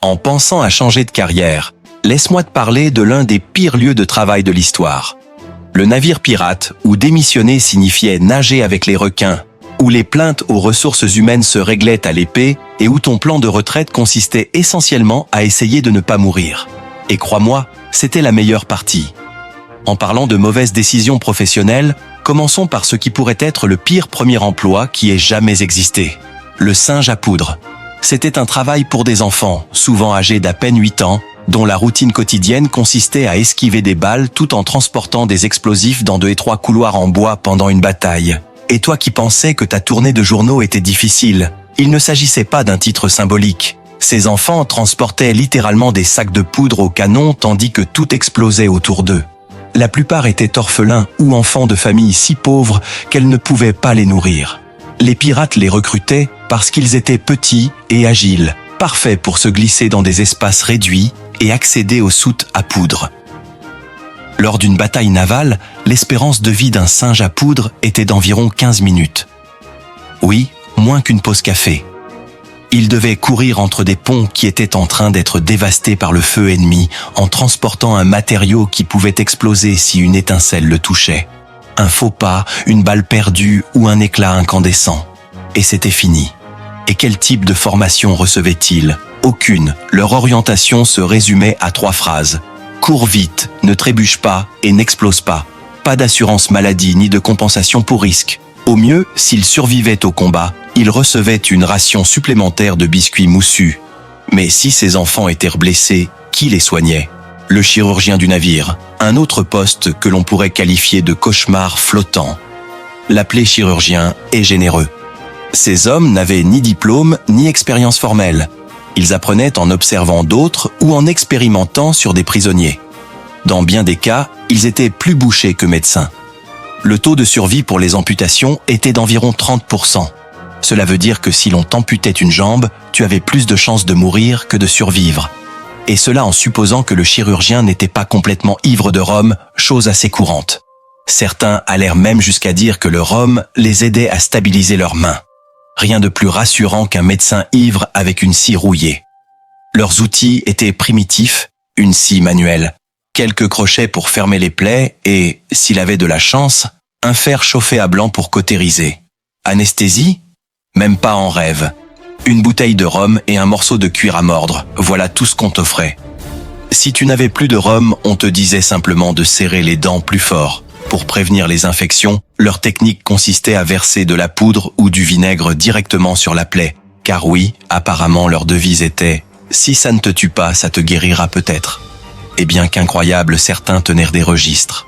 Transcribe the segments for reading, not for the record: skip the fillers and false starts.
En pensant à changer de carrière, laisse-moi te parler de l'un des pires lieux de travail de l'histoire. Le navire pirate, où démissionner signifiait nager avec les requins, où les plaintes aux ressources humaines se réglaient à l'épée et où ton plan de retraite consistait essentiellement à essayer de ne pas mourir. Et crois-moi, c'était la meilleure partie. En parlant de mauvaises décisions professionnelles, commençons par ce qui pourrait être le pire premier emploi qui ait jamais existé. Le singe à poudre. C'était un travail pour des enfants, souvent âgés d'à peine 8 ans, dont la routine quotidienne consistait à esquiver des balles tout en transportant des explosifs dans de étroits couloirs en bois pendant une bataille. Et toi qui pensais que ta tournée de journaux était difficile, il ne s'agissait pas d'un titre symbolique. Ces enfants transportaient littéralement des sacs de poudre au canon tandis que tout explosait autour d'eux. La plupart étaient orphelins ou enfants de familles si pauvres qu'elles ne pouvaient pas les nourrir. Les pirates les recrutaient parce qu'ils étaient petits et agiles, parfaits pour se glisser dans des espaces réduits et accéder aux soutes à poudre. Lors d'une bataille navale, l'espérance de vie d'un singe à poudre était d'environ 15 minutes. Oui, moins qu'une pause café. Il devait courir entre des ponts qui étaient en train d'être dévastés par le feu ennemi en transportant un matériau qui pouvait exploser si une étincelle le touchait. Un faux pas, une balle perdue ou un éclat incandescent. Et c'était fini. Et quel type de formation recevaient-ils ? Aucune. Leur orientation se résumait à 3 phrases. Cours vite, ne trébuche pas et n'explose pas. Pas d'assurance maladie ni de compensation pour risque. Au mieux, s'ils survivaient au combat, ils recevaient une ration supplémentaire de biscuits moussus. Mais si ces enfants étaient blessés, qui les soignait ? Le chirurgien du navire, un autre poste que l'on pourrait qualifier de cauchemar flottant. L'appeler chirurgien est généreux. Ces hommes n'avaient ni diplôme ni expérience formelle. Ils apprenaient en observant d'autres ou en expérimentant sur des prisonniers. Dans bien des cas, ils étaient plus bouchers que médecins. Le taux de survie pour les amputations était d'environ 30%. Cela veut dire que si l'on t'amputait une jambe, tu avais plus de chances de mourir que de survivre. Et cela en supposant que le chirurgien n'était pas complètement ivre de rhum, chose assez courante. Certains allèrent même jusqu'à dire que le rhum les aidait à stabiliser leurs mains. Rien de plus rassurant qu'un médecin ivre avec une scie rouillée. Leurs outils étaient primitifs, une scie manuelle, quelques crochets pour fermer les plaies et, s'il avait de la chance, un fer chauffé à blanc pour cautériser. Anesthésie ? Même pas en rêve. Une bouteille de rhum et un morceau de cuir à mordre, voilà tout ce qu'on t'offrait. Si tu n'avais plus de rhum, on te disait simplement de serrer les dents plus fort. Pour prévenir les infections, leur technique consistait à verser de la poudre ou du vinaigre directement sur la plaie. Car oui, apparemment leur devise était « Si ça ne te tue pas, ça te guérira peut-être ». Et bien qu'incroyable, certains tenaient des registres.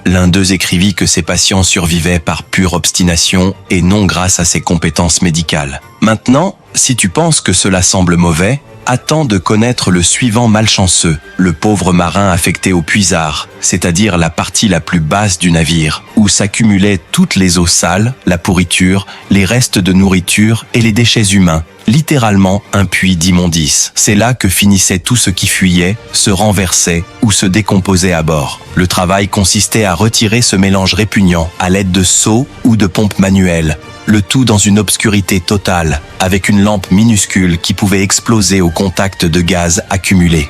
L'un d'eux écrivit que ses patients survivaient par pure obstination et non grâce à ses compétences médicales. Maintenant, si tu penses que cela semble mauvais, attends de connaître le suivant malchanceux, le pauvre marin affecté au puisard, c'est-à-dire la partie la plus basse du navire, où s'accumulaient toutes les eaux sales, la pourriture, les restes de nourriture et les déchets humains, littéralement un puits d'immondices. C'est là que finissait tout ce qui fuyait, se renversait ou se décomposait à bord. Le travail consistait à retirer ce mélange répugnant à l'aide de seaux ou de pompes manuelles, le tout dans une obscurité totale, avec une lampe minuscule qui pouvait exploser au contact de gaz accumulés.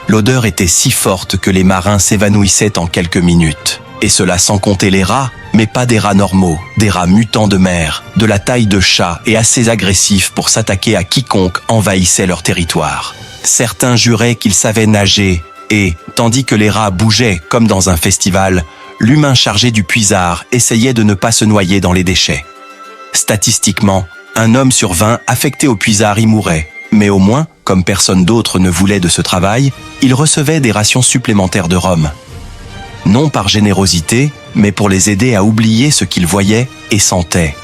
L'odeur était si forte que les marins s'évanouissaient en quelques minutes. Et cela sans compter les rats, mais pas des rats normaux, des rats mutants de mer, de la taille de chats et assez agressifs pour s'attaquer à quiconque envahissait leur territoire. Certains juraient qu'ils savaient nager et, tandis que les rats bougeaient comme dans un festival, l'humain chargé du puisard essayait de ne pas se noyer dans les déchets. Statistiquement, un homme sur 20 affecté au puisard y mourait, mais au moins, comme personne d'autre ne voulait de ce travail, il recevait des rations supplémentaires de rhum. Non par générosité, mais pour les aider à oublier ce qu'ils voyaient et sentaient.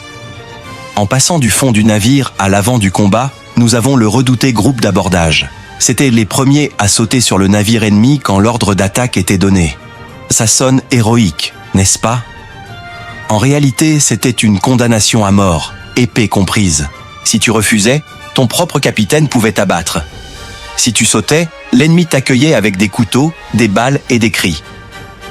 En passant du fond du navire à l'avant du combat, nous avons le redouté groupe d'abordage. C'étaient les premiers à sauter sur le navire ennemi quand l'ordre d'attaque était donné. Ça sonne héroïque, n'est-ce pas ? En réalité, c'était une condamnation à mort, épée comprise. Si tu refusais, ton propre capitaine pouvait t'abattre. Si tu sautais, l'ennemi t'accueillait avec des couteaux, des balles et des cris.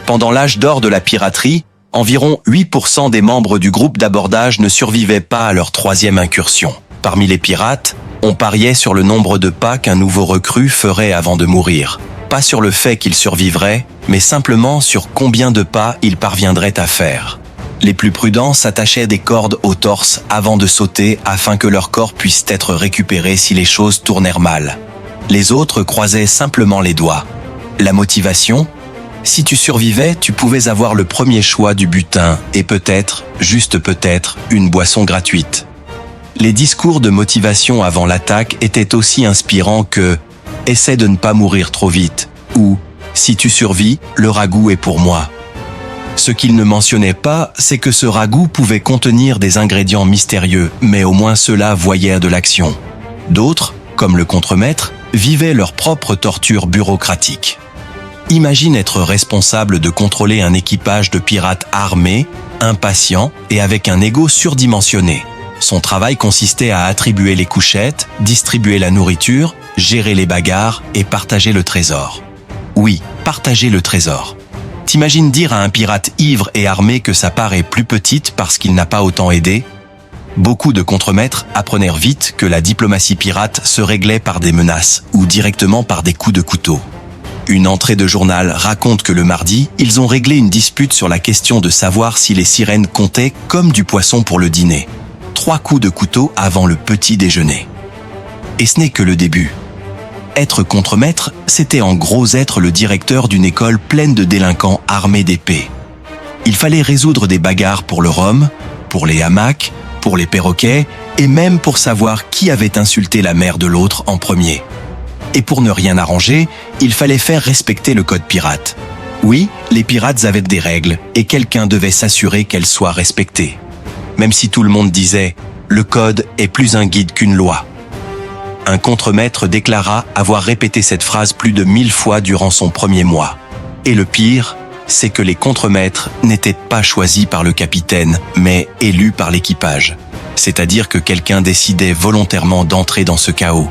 Pendant l'âge d'or de la piraterie, environ 8% des membres du groupe d'abordage ne survivaient pas à leur 3e incursion. Parmi les pirates, on pariait sur le nombre de pas qu'un nouveau recrue ferait avant de mourir. Pas sur le fait qu'il survivrait, mais simplement sur combien de pas il parviendrait à faire. Les plus prudents s'attachaient des cordes au torse avant de sauter afin que leur corps puisse être récupéré si les choses tournèrent mal. Les autres croisaient simplement les doigts. La motivation ? Si tu survivais, tu pouvais avoir le premier choix du butin et peut-être, juste peut-être, une boisson gratuite. Les discours de motivation avant l'attaque étaient aussi inspirants que « Essaie de ne pas mourir trop vite » ou « Si tu survis, le ragoût est pour moi ». Ce qu'il ne mentionnait pas, c'est que ce ragoût pouvait contenir des ingrédients mystérieux, mais au moins ceux-là voyaient de l'action. D'autres, comme le contremaître, vivaient leur propre torture bureaucratique. Imagine être responsable de contrôler un équipage de pirates armés, impatients et avec un ego surdimensionné. Son travail consistait à attribuer les couchettes, distribuer la nourriture, gérer les bagarres et partager le trésor. Oui, partager le trésor. T'imagines dire à un pirate ivre et armé que sa part est plus petite parce qu'il n'a pas autant aidé ? Beaucoup de contremaîtres apprenèrent vite que la diplomatie pirate se réglait par des menaces ou directement par des coups de couteau. Une entrée de journal raconte que le mardi, ils ont réglé une dispute sur la question de savoir si les sirènes comptaient comme du poisson pour le dîner. 3 coups de couteau avant le petit déjeuner. Et ce n'est que le début. Être contremaître, c'était en gros être le directeur d'une école pleine de délinquants armés d'épées. Il fallait résoudre des bagarres pour le rhum, pour les hamacs, pour les perroquets, et même pour savoir qui avait insulté la mère de l'autre en premier. Et pour ne rien arranger, il fallait faire respecter le code pirate. Oui, les pirates avaient des règles, et quelqu'un devait s'assurer qu'elles soient respectées. Même si tout le monde disait « le code est plus un guide qu'une loi ». Un contremaître déclara avoir répété cette phrase plus de 1000 fois durant son premier mois. Et le pire, c'est que les contremaîtres n'étaient pas choisis par le capitaine, mais élus par l'équipage. C'est-à-dire que quelqu'un décidait volontairement d'entrer dans ce chaos.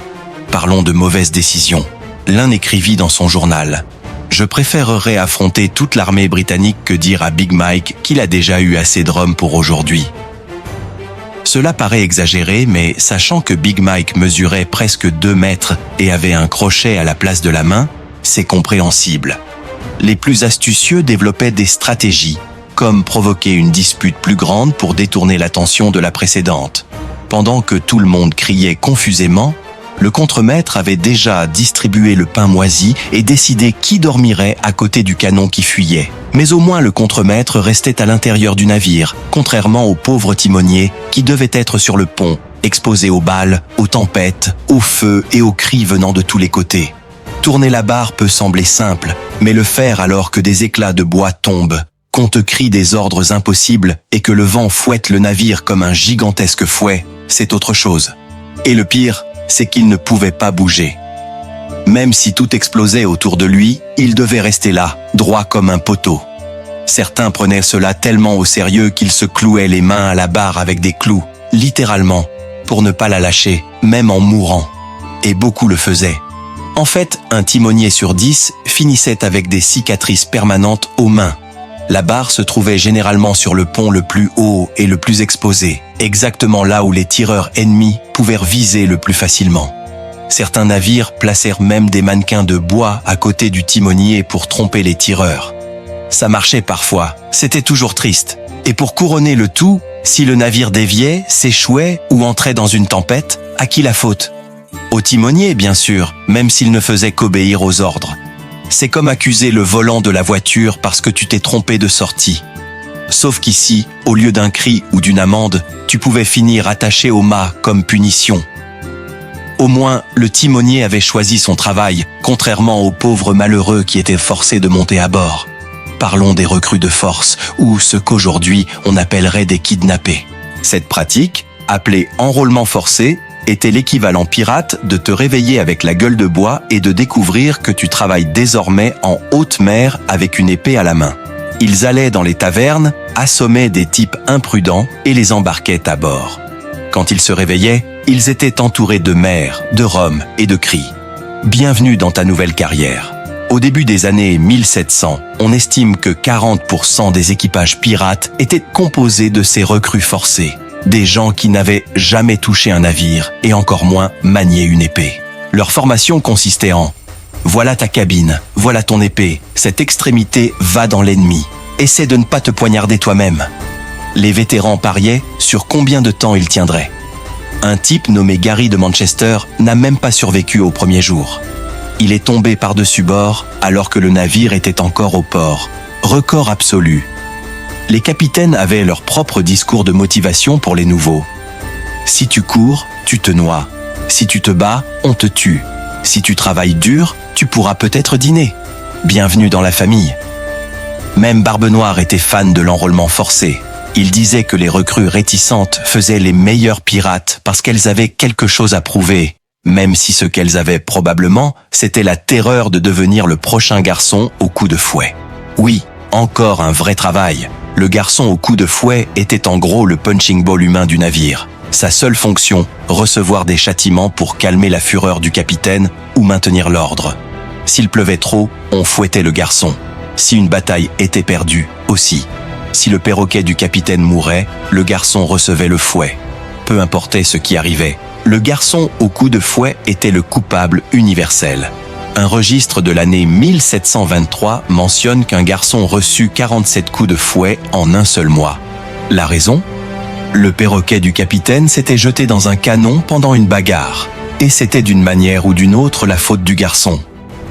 Parlons de mauvaises décisions. L'un écrivit dans son journal « Je préférerais affronter toute l'armée britannique que dire à Big Mike qu'il a déjà eu assez de rhum pour aujourd'hui. » Cela paraît exagéré, mais sachant que Big Mike mesurait presque 2 mètres et avait un crochet à la place de la main, c'est compréhensible. Les plus astucieux développaient des stratégies, comme provoquer une dispute plus grande pour détourner l'attention de la précédente. Pendant que tout le monde criait confusément, le contremaître avait déjà distribué le pain moisi et décidé qui dormirait à côté du canon qui fuyait. Mais au moins le contremaître restait à l'intérieur du navire, contrairement au pauvre timonier qui devait être sur le pont, exposé aux balles, aux tempêtes, aux feux et aux cris venant de tous les côtés. Tourner la barre peut sembler simple, mais le faire alors que des éclats de bois tombent, qu'on te crie des ordres impossibles et que le vent fouette le navire comme un gigantesque fouet, c'est autre chose. Et le pire, c'est qu'il ne pouvait pas bouger. Même si tout explosait autour de lui, il devait rester là, droit comme un poteau. Certains prenaient cela tellement au sérieux qu'ils se clouaient les mains à la barre avec des clous, littéralement, pour ne pas la lâcher, même en mourant. Et beaucoup le faisaient. En fait, un timonier sur 10 finissait avec des cicatrices permanentes aux mains. La barre se trouvait généralement sur le pont le plus haut et le plus exposé, exactement là où les tireurs ennemis pouvaient viser le plus facilement. Certains navires placèrent même des mannequins de bois à côté du timonier pour tromper les tireurs. Ça marchait parfois, c'était toujours triste. Et pour couronner le tout, si le navire déviait, s'échouait ou entrait dans une tempête, à qui la faute ? Au timonier, bien sûr, même s'il ne faisait qu'obéir aux ordres. C'est comme accuser le volant de la voiture parce que tu t'es trompé de sortie. Sauf qu'ici, au lieu d'un cri ou d'une amende, tu pouvais finir attaché au mât comme punition. Au moins, le timonier avait choisi son travail, contrairement aux pauvres malheureux qui étaient forcés de monter à bord. Parlons des recrues de force, ou ce qu'aujourd'hui on appellerait des kidnappés. Cette pratique, appelée enrôlement forcé, était l'équivalent pirate de te réveiller avec la gueule de bois et de découvrir que tu travailles désormais en haute mer avec une épée à la main. Ils allaient dans les tavernes, assommaient des types imprudents et les embarquaient à bord. Quand ils se réveillaient, ils étaient entourés de mer, de rhum et de cris. Bienvenue dans ta nouvelle carrière. Au début des années 1700, on estime que 40% des équipages pirates étaient composés de ces recrues forcés. Des gens qui n'avaient jamais touché un navire et encore moins manié une épée. Leur formation consistait en « Voilà ta cabine, voilà ton épée, cette extrémité va dans l'ennemi. Essaie de ne pas te poignarder toi-même. » Les vétérans pariaient sur combien de temps ils tiendraient. Un type nommé Gary de Manchester n'a même pas survécu au premier jour. Il est tombé par-dessus bord alors que le navire était encore au port. Record absolu. Les capitaines avaient leur propre discours de motivation pour les nouveaux. Si tu cours, tu te noies. Si tu te bats, on te tue. Si tu travailles dur, tu pourras peut-être dîner. Bienvenue dans la famille. Même Barbe Noire était fan de l'enrôlement forcé. Il disait que les recrues réticentes faisaient les meilleurs pirates parce qu'elles avaient quelque chose à prouver, même si ce qu'elles avaient probablement, c'était la terreur de devenir le prochain garçon au coup de fouet. Oui, encore un vrai travail. Le garçon au coup de fouet était en gros le punching ball humain du navire. Sa seule fonction, recevoir des châtiments pour calmer la fureur du capitaine ou maintenir l'ordre. S'il pleuvait trop, on fouettait le garçon. Si une bataille était perdue, aussi. Si le perroquet du capitaine mourait, le garçon recevait le fouet. Peu importait ce qui arrivait, le garçon au coup de fouet était le coupable universel. Un registre de l'année 1723 mentionne qu'un garçon reçut 47 coups de fouet en un seul mois. La raison ? Le perroquet du capitaine s'était jeté dans un canon pendant une bagarre. Et c'était d'une manière ou d'une autre la faute du garçon.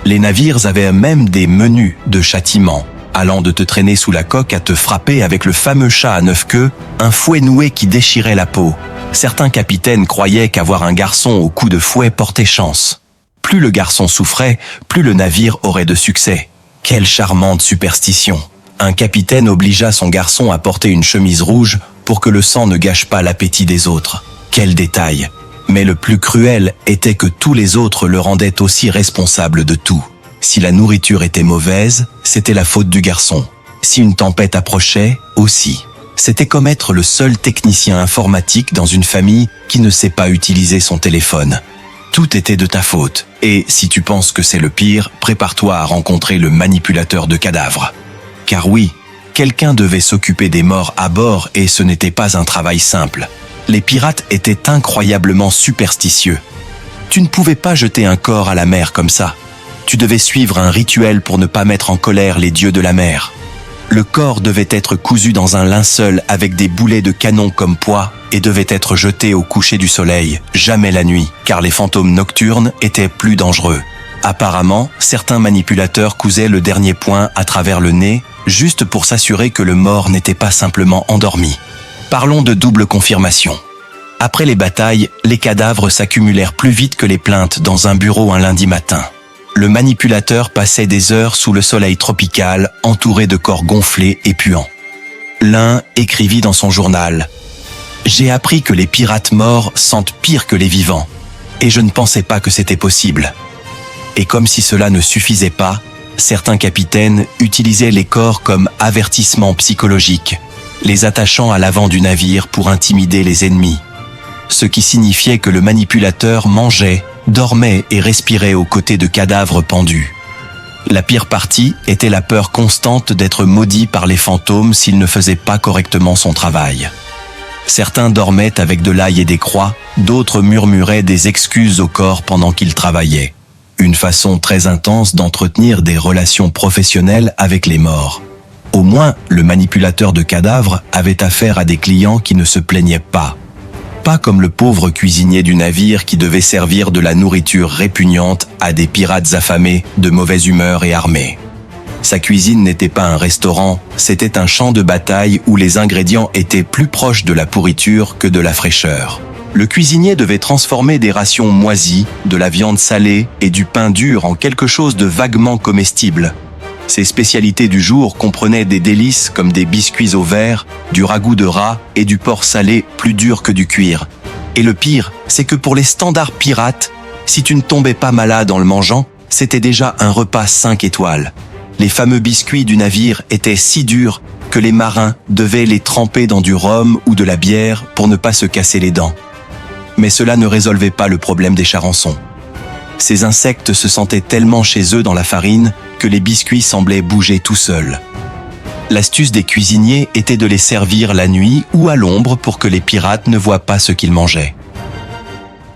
Les navires avaient même des menus de châtiment, allant de te traîner sous la coque à te frapper avec le fameux chat à 9 queues, un fouet noué qui déchirait la peau. Certains capitaines croyaient qu'avoir un garçon au coup de fouet portait chance. Plus le garçon souffrait, plus le navire aurait de succès. Quelle charmante superstition! Un capitaine obligea son garçon à porter une chemise rouge pour que le sang ne gâche pas l'appétit des autres. Quel détail! Mais le plus cruel était que tous les autres le rendaient aussi responsable de tout. Si la nourriture était mauvaise, c'était la faute du garçon. Si une tempête approchait, aussi. C'était comme être le seul technicien informatique dans une famille qui ne sait pas utiliser son téléphone. Tout était de ta faute. Et si tu penses que c'est le pire, prépare-toi à rencontrer le manipulateur de cadavres. Car oui, quelqu'un devait s'occuper des morts à bord et ce n'était pas un travail simple. Les pirates étaient incroyablement superstitieux. Tu ne pouvais pas jeter un corps à la mer comme ça. Tu devais suivre un rituel pour ne pas mettre en colère les dieux de la mer. Le corps devait être cousu dans un linceul avec des boulets de canon comme poids et devait être jeté au coucher du soleil, jamais la nuit, car les fantômes nocturnes étaient plus dangereux. Apparemment, certains manipulateurs cousaient le dernier point à travers le nez, juste pour s'assurer que le mort n'était pas simplement endormi. Parlons de double confirmation. Après les batailles, les cadavres s'accumulèrent plus vite que les plaintes dans un bureau un lundi matin. Le manipulateur passait des heures sous le soleil tropical, entouré de corps gonflés et puants. L'un écrivit dans son journal « J'ai appris que les pirates morts sentent pire que les vivants, et je ne pensais pas que c'était possible. » Et comme si cela ne suffisait pas, certains capitaines utilisaient les corps comme avertissement psychologique, les attachant à l'avant du navire pour intimider les ennemis. Ce qui signifiait que le manipulateur mangeait, dormait et respirait aux côtés de cadavres pendus. La pire partie était la peur constante d'être maudit par les fantômes s'il ne faisait pas correctement son travail. Certains dormaient avec de l'ail et des croix, d'autres murmuraient des excuses au corps pendant qu'ils travaillaient. Une façon très intense d'entretenir des relations professionnelles avec les morts. Au moins, le manipulateur de cadavres avait affaire à des clients qui ne se plaignaient pas. Pas comme le pauvre cuisinier du navire qui devait servir de la nourriture répugnante à des pirates affamés, de mauvaise humeur et armés. Sa cuisine n'était pas un restaurant, c'était un champ de bataille où les ingrédients étaient plus proches de la pourriture que de la fraîcheur. Le cuisinier devait transformer des rations moisies, de la viande salée et du pain dur en quelque chose de vaguement comestible. Ses spécialités du jour comprenaient des délices comme des biscuits au verre, du ragoût de rat et du porc salé plus dur que du cuir. Et le pire, c'est que pour les standards pirates, si tu ne tombais pas malade en le mangeant, c'était déjà un repas 5 étoiles. Les fameux biscuits du navire étaient si durs que les marins devaient les tremper dans du rhum ou de la bière pour ne pas se casser les dents. Mais cela ne résolvait pas le problème des charançons. Ces insectes se sentaient tellement chez eux dans la farine que les biscuits semblaient bouger tout seuls. L'astuce des cuisiniers était de les servir la nuit ou à l'ombre pour que les pirates ne voient pas ce qu'ils mangeaient.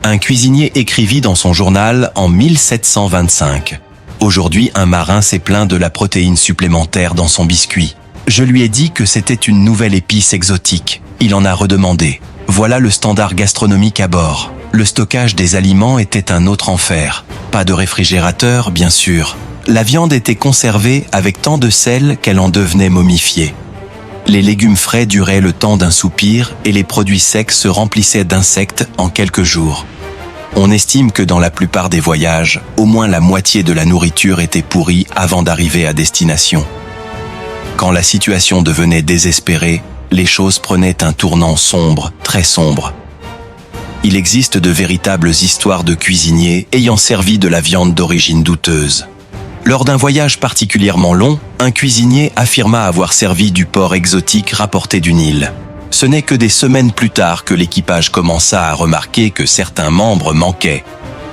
Un cuisinier écrivit dans son journal en 1725 : « Aujourd'hui, un marin s'est plaint de la protéine supplémentaire dans son biscuit. Je lui ai dit que c'était une nouvelle épice exotique. Il en a redemandé. Voilà le standard gastronomique à bord. Le stockage des aliments était un autre enfer. Pas de réfrigérateur, bien sûr. La viande était conservée avec tant de sel qu'elle en devenait momifiée. Les légumes frais duraient le temps d'un soupir et les produits secs se remplissaient d'insectes en quelques jours. On estime que dans la plupart des voyages, au moins la moitié de la nourriture était pourrie avant d'arriver à destination. Quand la situation devenait désespérée, les choses prenaient un tournant sombre, très sombre. Il existe de véritables histoires de cuisiniers ayant servi de la viande d'origine douteuse. Lors d'un voyage particulièrement long, un cuisinier affirma avoir servi du porc exotique rapporté d'une île. Ce n'est que des semaines plus tard que l'équipage commença à remarquer que certains membres manquaient.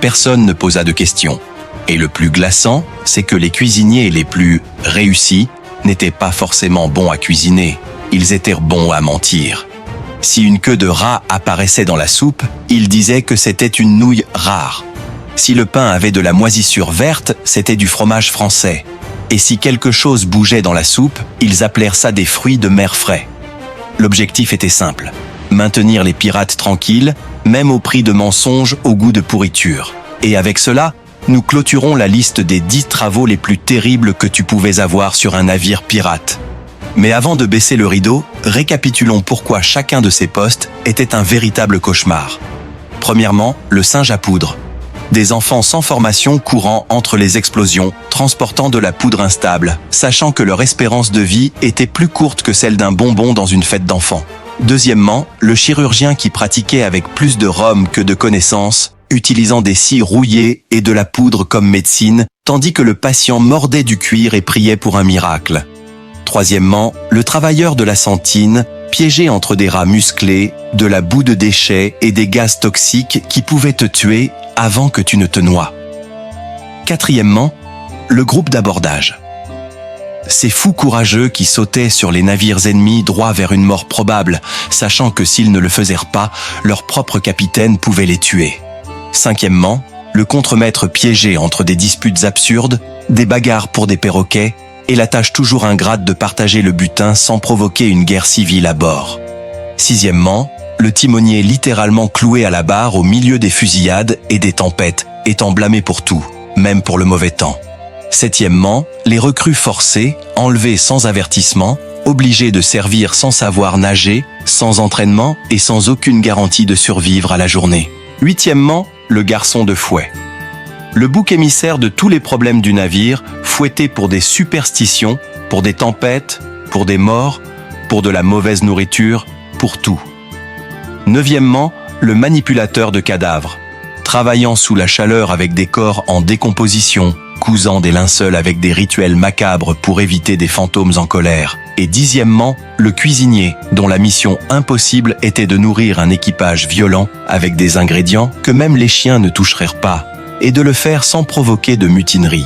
Personne ne posa de questions. Et le plus glaçant, c'est que les cuisiniers les plus réussis n'étaient pas forcément bons à cuisiner, ils étaient bons à mentir. Si une queue de rat apparaissait dans la soupe, ils disaient que c'était une nouille rare. Si le pain avait de la moisissure verte, c'était du fromage français. Et si quelque chose bougeait dans la soupe, ils appelèrent ça des fruits de mer frais. L'objectif était simple: maintenir les pirates tranquilles, même au prix de mensonges au goût de pourriture. Et avec cela, nous clôturons la liste des 10 travaux les plus terribles que tu pouvais avoir sur un navire pirate. Mais avant de baisser le rideau, récapitulons pourquoi chacun de ces postes était un véritable cauchemar. Premièrement, le singe à poudre. Des enfants sans formation courant entre les explosions, transportant de la poudre instable, sachant que leur espérance de vie était plus courte que celle d'un bonbon dans une fête d'enfants. Deuxièmement, le chirurgien qui pratiquait avec plus de rhum que de connaissances, utilisant des scies rouillées et de la poudre comme médecine, tandis que le patient mordait du cuir et priait pour un miracle. Troisièmement, le travailleur de la santine, piégé entre des rats musclés, de la boue de déchets et des gaz toxiques qui pouvaient te tuer avant que tu ne te noies. Quatrièmement, le groupe d'abordage. Ces fous courageux qui sautaient sur les navires ennemis droit vers une mort probable, sachant que s'ils ne le faisaient pas, leur propre capitaine pouvait les tuer. Cinquièmement, le contremaître piégé entre des disputes absurdes, des bagarres pour des perroquets, et la tâche toujours ingrate de partager le butin sans provoquer une guerre civile à bord. Sixièmement, le timonier littéralement cloué à la barre au milieu des fusillades et des tempêtes, étant blâmé pour tout, même pour le mauvais temps. Septièmement, les recrues forcées, enlevées sans avertissement, obligées de servir sans savoir nager, sans entraînement et sans aucune garantie de survivre à la journée. Huitièmement, le garçon de fouet. Le bouc émissaire de tous les problèmes du navire, fouetté pour des superstitions, pour des tempêtes, pour des morts, pour de la mauvaise nourriture, pour tout. Neuvièmement, le manipulateur de cadavres, travaillant sous la chaleur avec des corps en décomposition, cousant des linceuls avec des rituels macabres pour éviter des fantômes en colère. Et dixièmement, le cuisinier, dont la mission impossible était de nourrir un équipage violent avec des ingrédients que même les chiens ne toucheraient pas, et de le faire sans provoquer de mutinerie.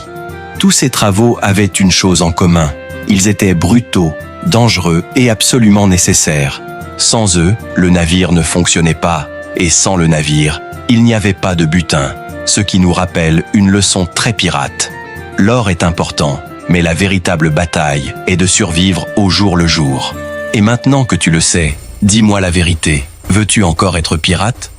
Tous ces travaux avaient une chose en commun: ils étaient brutaux, dangereux et absolument nécessaires. Sans eux, le navire ne fonctionnait pas, et sans le navire, il n'y avait pas de butin, ce qui nous rappelle une leçon très pirate. L'or est important, mais la véritable bataille est de survivre au jour le jour. Et maintenant que tu le sais, dis-moi la vérité, veux-tu encore être pirate ?